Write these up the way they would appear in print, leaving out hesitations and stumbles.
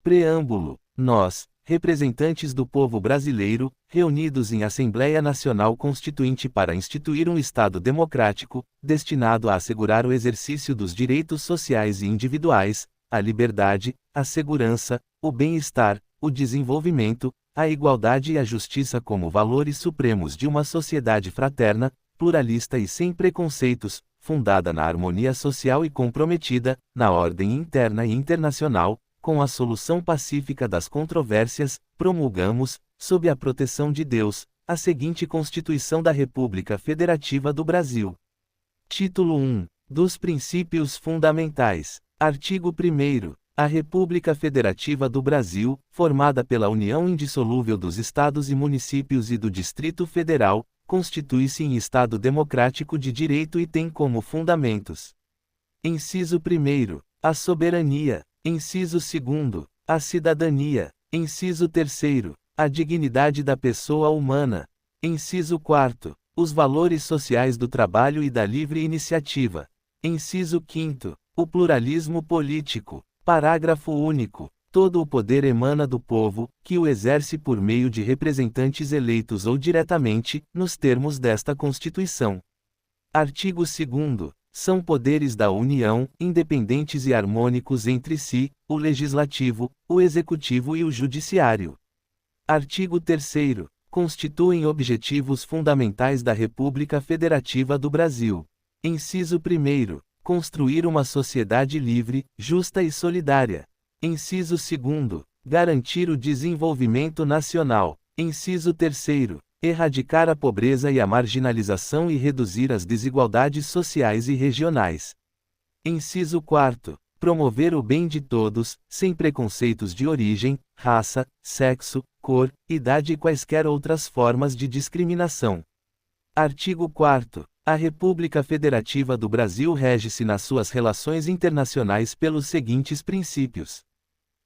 Preâmbulo. Nós, representantes do povo brasileiro, reunidos em Assembleia Nacional Constituinte para instituir um Estado democrático, destinado a assegurar o exercício dos direitos sociais e individuais, a liberdade, a segurança, o bem-estar, o desenvolvimento, a igualdade e a justiça como valores supremos de uma sociedade fraterna, pluralista e sem preconceitos, fundada na harmonia social e comprometida, na ordem interna e internacional, com a solução pacífica das controvérsias, promulgamos, sob a proteção de Deus, a seguinte Constituição da República Federativa do Brasil. Título 1. Dos Princípios Fundamentais. Artigo 1º. A República Federativa do Brasil, formada pela união indissolúvel dos Estados e municípios e do Distrito Federal, constitui-se em Estado democrático de direito e tem como fundamentos: inciso 1º, a soberania; inciso 2º, a cidadania; inciso 3º, a dignidade da pessoa humana; inciso 4º, os valores sociais do trabalho e da livre iniciativa; inciso 5º, o pluralismo político. Parágrafo único. Todo o poder emana do povo, que o exerce por meio de representantes eleitos ou diretamente, nos termos desta Constituição. Artigo 2º. São poderes da União, independentes e harmônicos entre si, o Legislativo, o Executivo e o Judiciário. Artigo 3º. Constituem objetivos fundamentais da República Federativa do Brasil. Inciso 1º. Construir uma sociedade livre, justa e solidária. Inciso 2º. Garantir o desenvolvimento nacional. Inciso 3º. Erradicar a pobreza e a marginalização e reduzir as desigualdades sociais e regionais. Inciso 4º. Promover o bem de todos, sem preconceitos de origem, raça, sexo, cor, idade e quaisquer outras formas de discriminação. Artigo 4º. A República Federativa do Brasil rege-se nas suas relações internacionais pelos seguintes princípios.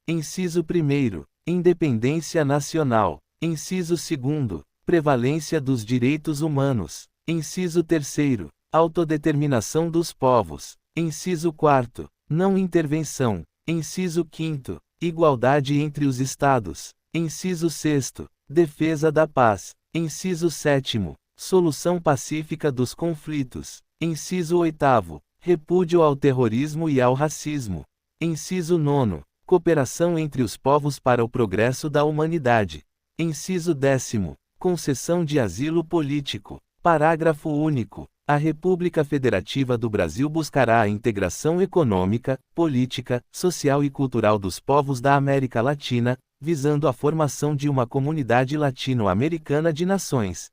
Inciso 1º. Independência nacional. Inciso 2º. Prevalência dos direitos humanos. Inciso 3º. Autodeterminação dos povos. Inciso 4º. Não intervenção. Inciso 5º. Igualdade entre os Estados. Inciso 6º. Defesa da paz. Inciso 7º. Solução pacífica dos conflitos. Inciso 8º. Repúdio ao terrorismo e ao racismo. Inciso 9º. Cooperação entre os povos para o progresso da humanidade. Inciso 10º. Concessão de asilo político. Parágrafo único. A República Federativa do Brasil buscará a integração econômica, política, social e cultural dos povos da América Latina, visando a formação de uma comunidade latino-americana de nações.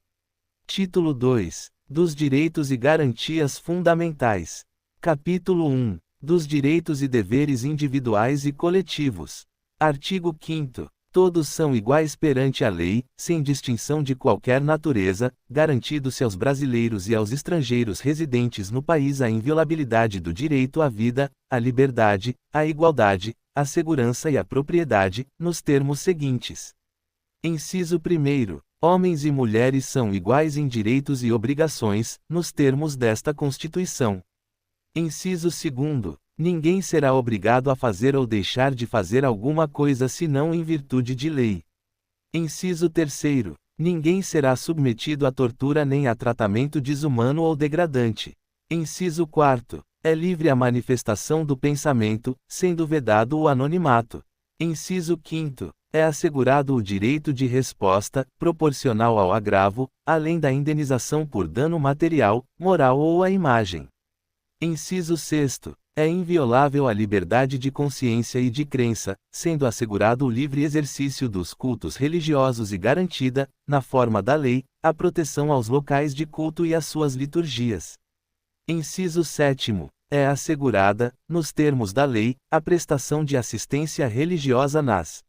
Título 2. Dos Direitos e Garantias Fundamentais. Capítulo 1. Dos Direitos e Deveres Individuais e Coletivos. Artigo 5º. Todos são iguais perante a lei, sem distinção de qualquer natureza, garantido-se aos brasileiros e aos estrangeiros residentes no país a inviolabilidade do direito à vida, à liberdade, à igualdade, à segurança e à propriedade, nos termos seguintes. Inciso 1º. Homens e mulheres são iguais em direitos e obrigações, nos termos desta Constituição. Inciso 2º. Ninguém será obrigado a fazer ou deixar de fazer alguma coisa senão em virtude de lei. Inciso 3º. Ninguém será submetido a tortura nem a tratamento desumano ou degradante. Inciso 4º. É livre a manifestação do pensamento, sendo vedado o anonimato. Inciso 5º. É assegurado o direito de resposta, proporcional ao agravo, além da indenização por dano material, moral ou à imagem. Inciso 6º. É inviolável a liberdade de consciência e de crença, sendo assegurado o livre exercício dos cultos religiosos e garantida, na forma da lei, a proteção aos locais de culto e às suas liturgias. Inciso 7º. É assegurada, nos termos da lei, a prestação de assistência religiosa nas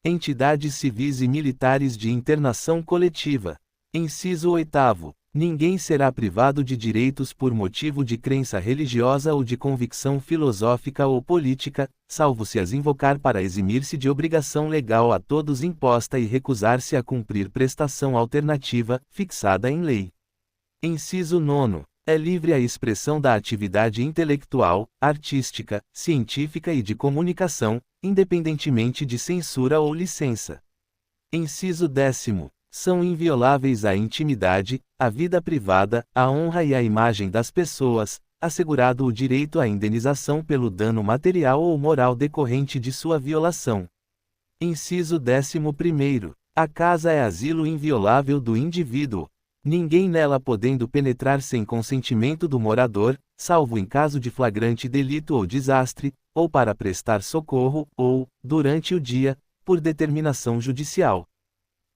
entidades civis e militares de internação coletiva. Inciso 8º. Ninguém será privado de direitos por motivo de crença religiosa ou de convicção filosófica ou política, salvo se as invocar para eximir-se de obrigação legal a todos imposta e recusar-se a cumprir prestação alternativa, fixada em lei. Inciso 9º. É livre a expressão da atividade intelectual, artística, científica e de comunicação, independentemente de censura ou licença. Inciso 10º. São invioláveis a intimidade, a vida privada, a honra e a imagem das pessoas, assegurado o direito à indenização pelo dano material ou moral decorrente de sua violação. Inciso 11º. A casa é asilo inviolável do indivíduo. Ninguém nela podendo penetrar sem consentimento do morador, salvo em caso de flagrante delito ou desastre, ou para prestar socorro, ou, durante o dia, por determinação judicial.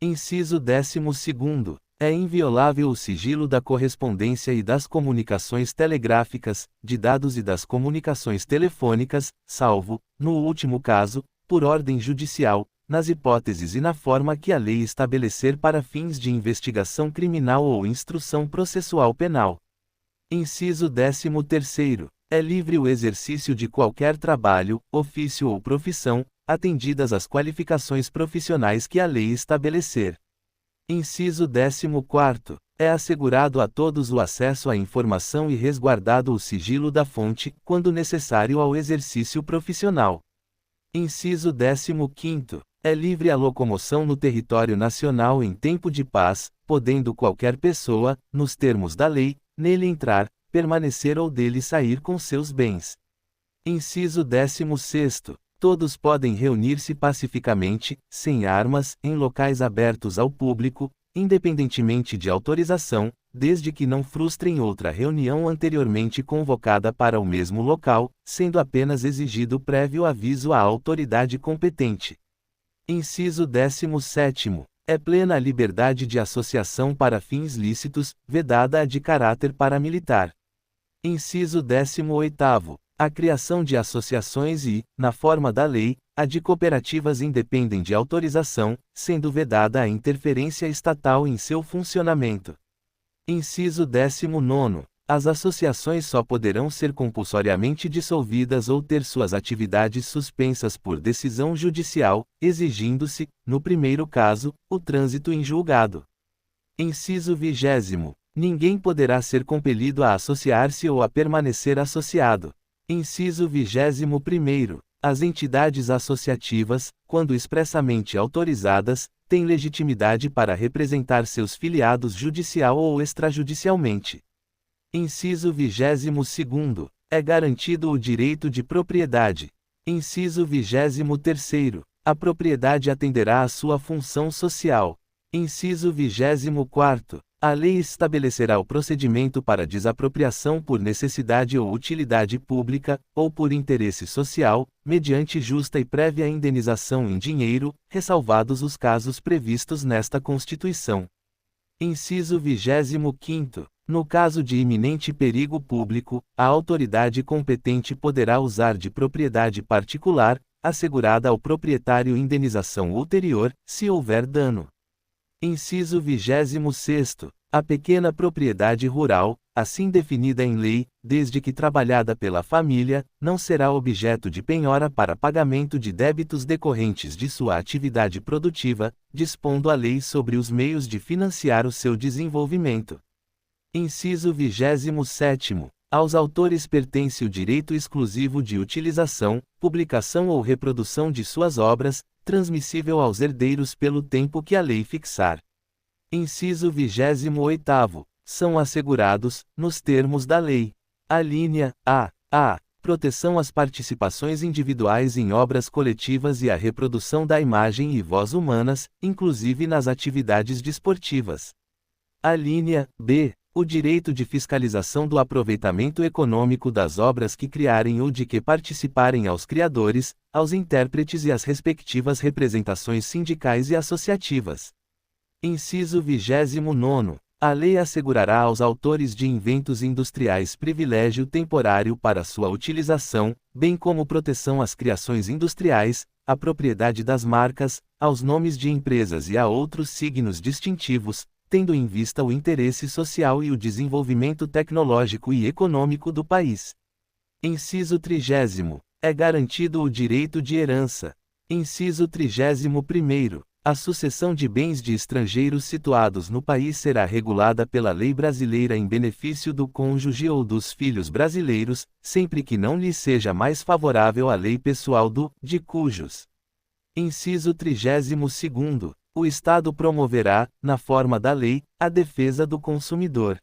Inciso 12º. É inviolável o sigilo da correspondência e das comunicações telegráficas, de dados e das comunicações telefônicas, salvo, no último caso, por ordem judicial, nas hipóteses e na forma que a lei estabelecer para fins de investigação criminal ou instrução processual penal. Inciso 13º. É livre o exercício de qualquer trabalho, ofício ou profissão, atendidas as qualificações profissionais que a lei estabelecer. Inciso 14º. É assegurado a todos o acesso à informação e resguardado o sigilo da fonte, quando necessário ao exercício profissional. Inciso 15º. É livre a locomoção no território nacional em tempo de paz, podendo qualquer pessoa, nos termos da lei, nele entrar, permanecer ou dele sair com seus bens. Inciso 16º. Todos podem reunir-se pacificamente, sem armas, em locais abertos ao público, independentemente de autorização, desde que não frustrem outra reunião anteriormente convocada para o mesmo local, sendo apenas exigido prévio aviso à autoridade competente. Inciso 17º. É plena a liberdade de associação para fins lícitos, vedada a de caráter paramilitar. Inciso 18º. A criação de associações e, na forma da lei, a de cooperativas independem de autorização, sendo vedada a interferência estatal em seu funcionamento. Inciso 19º. As associações só poderão ser compulsoriamente dissolvidas ou ter suas atividades suspensas por decisão judicial, exigindo-se, no primeiro caso, o trânsito em julgado. Inciso 20º. Ninguém poderá ser compelido a associar-se ou a permanecer associado. Inciso 21º. As entidades associativas, quando expressamente autorizadas, têm legitimidade para representar seus filiados judicial ou extrajudicialmente. Inciso 22º. É garantido o direito de propriedade. Inciso 23º. A propriedade atenderá à sua função social. Inciso 24º. A lei estabelecerá o procedimento para desapropriação por necessidade ou utilidade pública, ou por interesse social, mediante justa e prévia indenização em dinheiro, ressalvados os casos previstos nesta Constituição. Inciso 25º. No caso de iminente perigo público, a autoridade competente poderá usar de propriedade particular, assegurada ao proprietário indenização ulterior, se houver dano. Inciso 26º. A pequena propriedade rural, assim definida em lei, desde que trabalhada pela família, não será objeto de penhora para pagamento de débitos decorrentes de sua atividade produtiva, dispondo a lei sobre os meios de financiar o seu desenvolvimento. Inciso 27º. Aos autores pertence o direito exclusivo de utilização, publicação ou reprodução de suas obras, transmissível aos herdeiros pelo tempo que a lei fixar. Inciso 28º. São assegurados, nos termos da lei. Alínea A. Proteção às participações individuais em obras coletivas e à reprodução da imagem e voz humanas, inclusive nas atividades desportivas. Alínea B. O direito de fiscalização do aproveitamento econômico das obras que criarem ou de que participarem aos criadores, aos intérpretes e às respectivas representações sindicais e associativas. Inciso 29º. A lei assegurará aos autores de inventos industriais privilégio temporário para sua utilização, bem como proteção às criações industriais, à propriedade das marcas, aos nomes de empresas e a outros signos distintivos, tendo em vista o interesse social e o desenvolvimento tecnológico e econômico do país. Inciso 30º. É garantido o direito de herança. Inciso 31º. A sucessão de bens de estrangeiros situados no país será regulada pela lei brasileira em benefício do cônjuge ou dos filhos brasileiros, sempre que não lhe seja mais favorável a lei pessoal de cujos. Inciso 32º. O Estado promoverá, na forma da lei, a defesa do consumidor.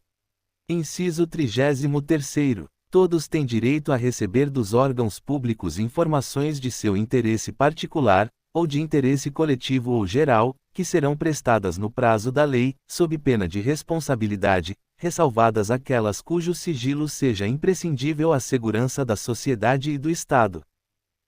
Inciso 33º. Todos têm direito a receber dos órgãos públicos informações de seu interesse particular, ou de interesse coletivo ou geral, que serão prestadas no prazo da lei, sob pena de responsabilidade, ressalvadas aquelas cujo sigilo seja imprescindível à segurança da sociedade e do Estado.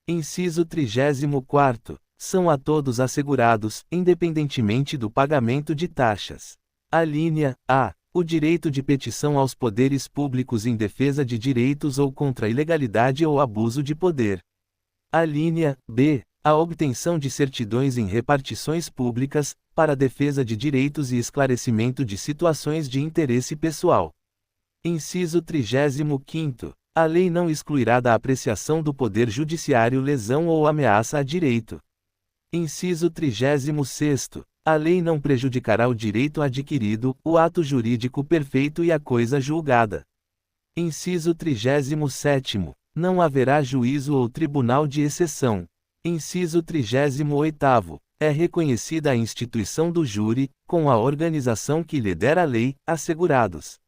Inciso 34º. São a todos assegurados, independentemente do pagamento de taxas. Alínea A. O direito de petição aos poderes públicos em defesa de direitos ou contra a ilegalidade ou abuso de poder. Alínea B. A obtenção de certidões em repartições públicas, para defesa de direitos e esclarecimento de situações de interesse pessoal. Inciso 35º. A lei não excluirá da apreciação do Poder Judiciário lesão ou ameaça a direito. Inciso 36º. A lei não prejudicará o direito adquirido, o ato jurídico perfeito e a coisa julgada. Inciso 37º. Não haverá juízo ou tribunal de exceção. Inciso 38º. É reconhecida a instituição do júri, com a organização que lhe der a lei, assegurados.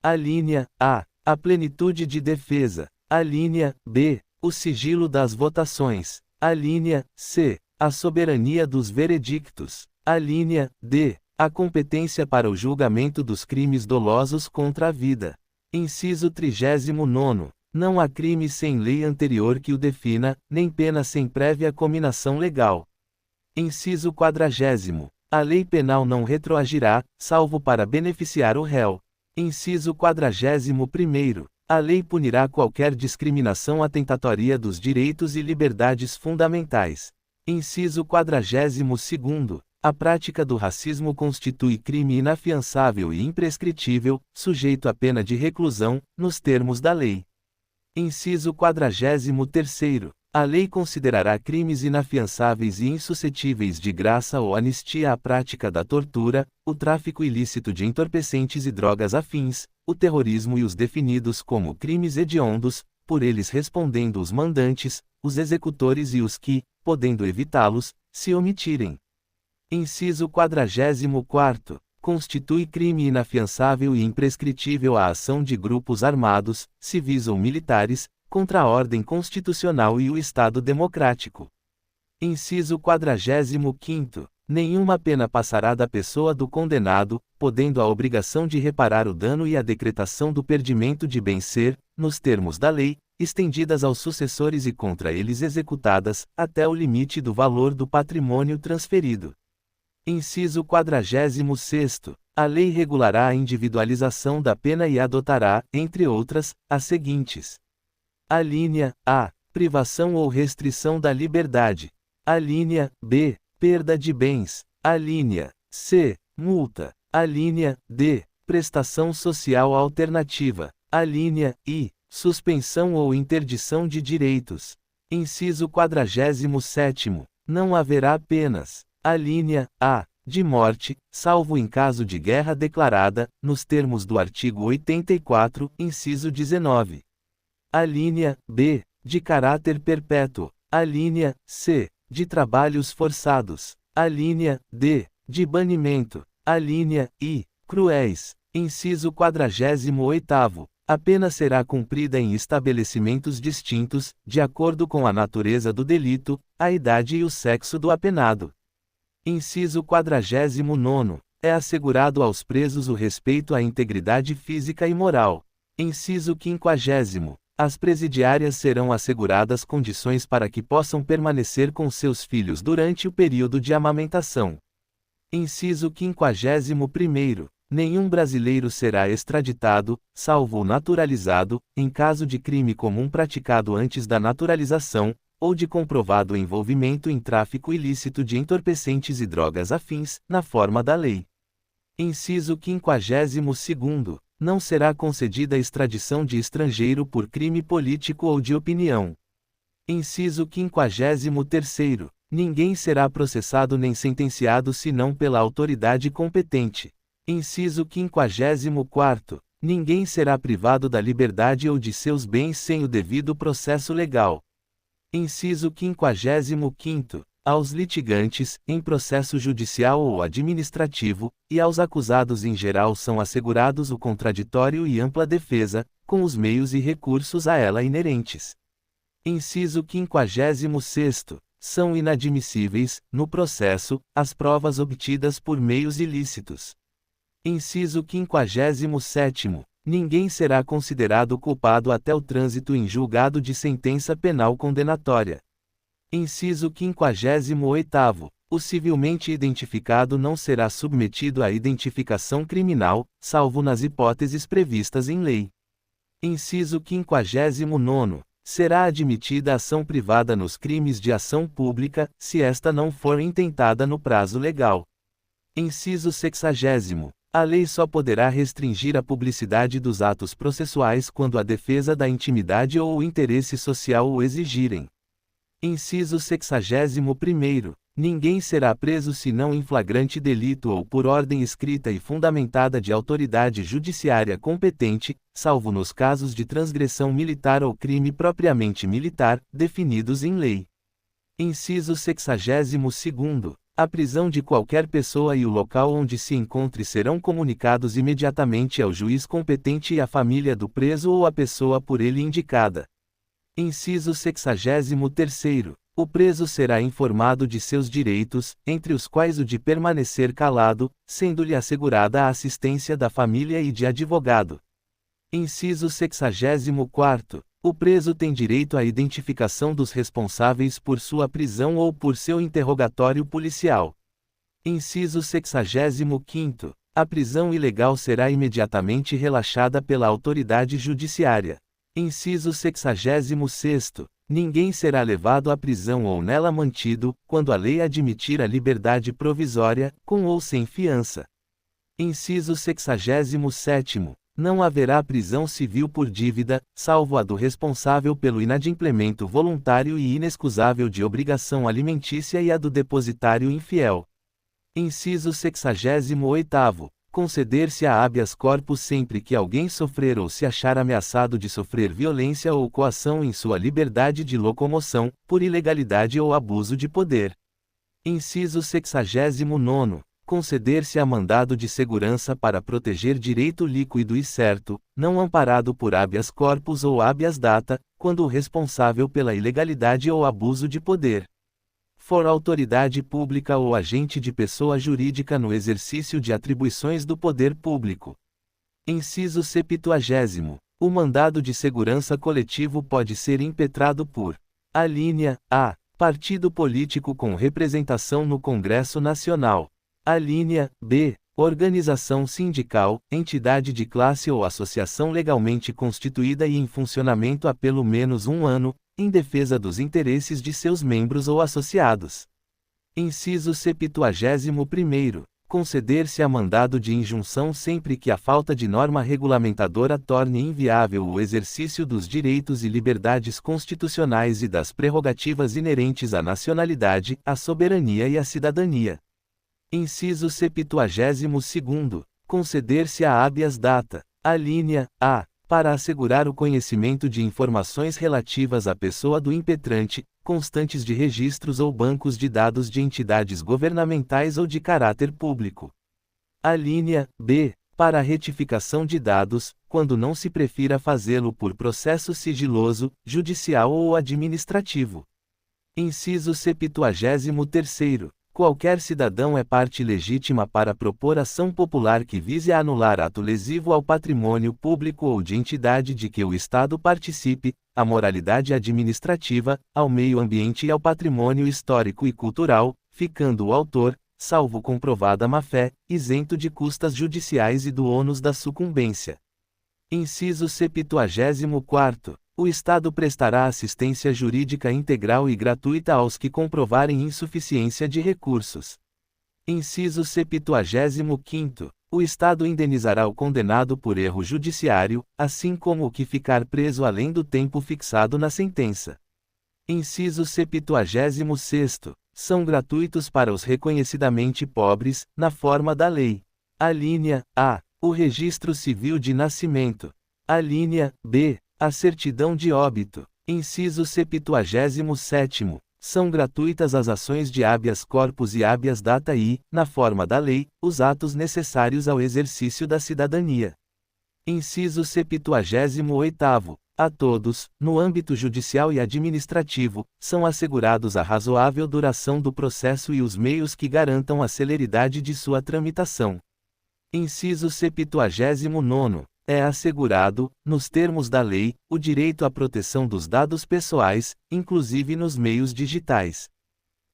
Alínea A. A plenitude de defesa. Alínea B. O sigilo das votações. Alínea C. A soberania dos veredictos. Alínea D. A competência para o julgamento dos crimes dolosos contra a vida. Inciso 39º. Não há crime sem lei anterior que o defina, nem pena sem prévia cominação legal. Inciso 40º. A lei penal não retroagirá, salvo para beneficiar o réu. Inciso 41º. A lei punirá qualquer discriminação atentatória dos direitos e liberdades fundamentais. Inciso 42º. A prática do racismo constitui crime inafiançável e imprescritível, sujeito à pena de reclusão, nos termos da lei. Inciso 43º. A lei considerará crimes inafiançáveis e insuscetíveis de graça ou anistia a prática da tortura, o tráfico ilícito de entorpecentes e drogas afins, o terrorismo e os definidos como crimes hediondos, por eles respondendo os mandantes, os executores e os que, podendo evitá-los, se omitirem. Inciso 44º. Constitui crime inafiançável e imprescritível a ação de grupos armados, civis ou militares, contra a ordem constitucional e o Estado democrático. Inciso 45º. Nenhuma pena passará da pessoa do condenado, podendo a obrigação de reparar o dano e a decretação do perdimento de bem ser, nos termos da lei, estendidas aos sucessores e contra eles executadas, até o limite do valor do patrimônio transferido. Inciso 46º. A lei regulará a individualização da pena e adotará, entre outras, as seguintes. Alínea A. Privação ou restrição da liberdade. Alínea B. Perda de bens. Alínea C. Multa. Alínea D. Prestação social alternativa. Alínea I. Suspensão ou interdição de direitos. Inciso 47º. Não haverá penas. Alínea A. De morte, salvo em caso de guerra declarada, nos termos do artigo 84, inciso 19. Alínea B. De caráter perpétuo. Alínea C. De trabalhos forçados. Alínea D. De banimento. Alínea I. Cruéis. Inciso 48º. A pena será cumprida em estabelecimentos distintos, de acordo com a natureza do delito, a idade e o sexo do apenado. Inciso 49º. É assegurado aos presos o respeito à integridade física e moral. Inciso 50º. As presidiárias serão asseguradas condições para que possam permanecer com seus filhos durante o período de amamentação. Inciso 51º. Nenhum brasileiro será extraditado, salvo o naturalizado, em caso de crime comum praticado antes da naturalização, ou de comprovado envolvimento em tráfico ilícito de entorpecentes e drogas afins, na forma da lei. Inciso 52º. Não será concedida extradição de estrangeiro por crime político ou de opinião. Inciso 53º. Ninguém será processado nem sentenciado senão pela autoridade competente. Inciso 54º. Ninguém será privado da liberdade ou de seus bens sem o devido processo legal. Inciso 55º. Aos litigantes, em processo judicial ou administrativo, e aos acusados em geral são assegurados o contraditório e ampla defesa, com os meios e recursos a ela inerentes. Inciso 56º. São inadmissíveis, no processo, as provas obtidas por meios ilícitos. Inciso 57º. Ninguém será considerado culpado até o trânsito em julgado de sentença penal condenatória. Inciso 58º. O civilmente identificado não será submetido à identificação criminal, salvo nas hipóteses previstas em lei. Inciso 59º. Será admitida ação privada nos crimes de ação pública, se esta não for intentada no prazo legal. Inciso 60º. A lei só poderá restringir a publicidade dos atos processuais quando a defesa da intimidade ou o interesse social o exigirem. Inciso 61º. Ninguém será preso senão em flagrante delito ou por ordem escrita e fundamentada de autoridade judiciária competente, salvo nos casos de transgressão militar ou crime propriamente militar, definidos em lei. Inciso 62º. A prisão de qualquer pessoa e o local onde se encontre serão comunicados imediatamente ao juiz competente e à família do preso ou à pessoa por ele indicada. Inciso 63º. O preso será informado de seus direitos, entre os quais o de permanecer calado, sendo-lhe assegurada a assistência da família e de advogado. Inciso 64º. O preso tem direito à identificação dos responsáveis por sua prisão ou por seu interrogatório policial. Inciso 65º. A prisão ilegal será imediatamente relaxada pela autoridade judiciária. Inciso 66º. Ninguém será levado à prisão ou nela mantido, quando a lei admitir a liberdade provisória, com ou sem fiança. Inciso 67º. Não haverá prisão civil por dívida, salvo a do responsável pelo inadimplemento voluntário e inexcusável de obrigação alimentícia e a do depositário infiel. Inciso 68º. Conceder-se a habeas corpus sempre que alguém sofrer ou se achar ameaçado de sofrer violência ou coação em sua liberdade de locomoção, por ilegalidade ou abuso de poder. Inciso 69º. Conceder-se a mandado de segurança para proteger direito líquido e certo, não amparado por habeas corpus ou habeas data, quando o responsável pela ilegalidade ou abuso de poder for autoridade pública ou agente de pessoa jurídica no exercício de atribuições do poder público. Inciso 70º. O mandado de segurança coletivo pode ser impetrado por: alínea A. Partido político com representação no Congresso Nacional. Alínea B. Organização sindical, entidade de classe ou associação legalmente constituída e em funcionamento há pelo menos um ano, em defesa dos interesses de seus membros ou associados. Inciso 71º. Conceder-se a mandado de injunção sempre que a falta de norma regulamentadora torne inviável o exercício dos direitos e liberdades constitucionais e das prerrogativas inerentes à nacionalidade, à soberania e à cidadania. Inciso 72º. Conceder-se a habeas data. Alínea A. Para assegurar o conhecimento de informações relativas à pessoa do impetrante, constantes de registros ou bancos de dados de entidades governamentais ou de caráter público. Alínea B. Para a retificação de dados, quando não se prefira fazê-lo por processo sigiloso, judicial ou administrativo. Inciso 73º. Qualquer cidadão é parte legítima para propor ação popular que vise a anular ato lesivo ao patrimônio público ou de entidade de que o Estado participe, à moralidade administrativa, ao meio ambiente e ao patrimônio histórico e cultural, ficando o autor, salvo comprovada má-fé, isento de custas judiciais e do ônus da sucumbência. Inciso 74º. O Estado prestará assistência jurídica integral e gratuita aos que comprovarem insuficiência de recursos. Inciso 75º. O Estado indenizará o condenado por erro judiciário, assim como o que ficar preso além do tempo fixado na sentença. Inciso 76º. São gratuitos para os reconhecidamente pobres, na forma da lei. Alínea A. O registro civil de nascimento. Alínea B. A certidão de óbito. Inciso 77º. São gratuitas as ações de habeas corpus e habeas data e, na forma da lei, os atos necessários ao exercício da cidadania. Inciso 78º. A todos, no âmbito judicial e administrativo, são assegurados a razoável duração do processo e os meios que garantam a celeridade de sua tramitação. Inciso 79º. É assegurado, nos termos da lei, o direito à proteção dos dados pessoais, inclusive nos meios digitais.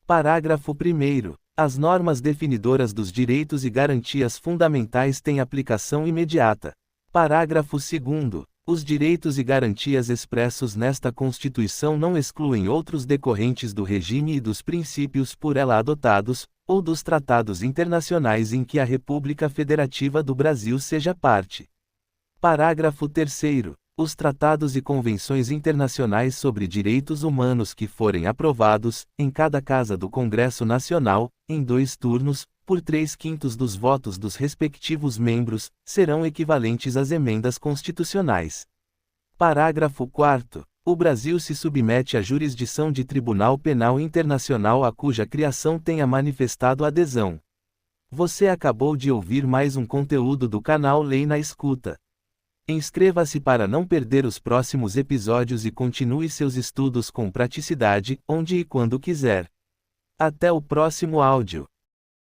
Parágrafo 1º. As normas definidoras dos direitos e garantias fundamentais têm aplicação imediata. Parágrafo 2º. Os direitos e garantias expressos nesta Constituição não excluem outros decorrentes do regime e dos princípios por ela adotados, ou dos tratados internacionais em que a República Federativa do Brasil seja parte. Parágrafo 3º. Os tratados e convenções internacionais sobre direitos humanos que forem aprovados, em cada casa do Congresso Nacional, em 2 turnos, por 3/5 dos votos dos respectivos membros, serão equivalentes às emendas constitucionais. Parágrafo 4º. O Brasil se submete à jurisdição de Tribunal Penal Internacional a cuja criação tenha manifestado adesão. Você acabou de ouvir mais um conteúdo do canal Lei na Escuta. Inscreva-se para não perder os próximos episódios e continue seus estudos com praticidade, onde e quando quiser. Até o próximo áudio.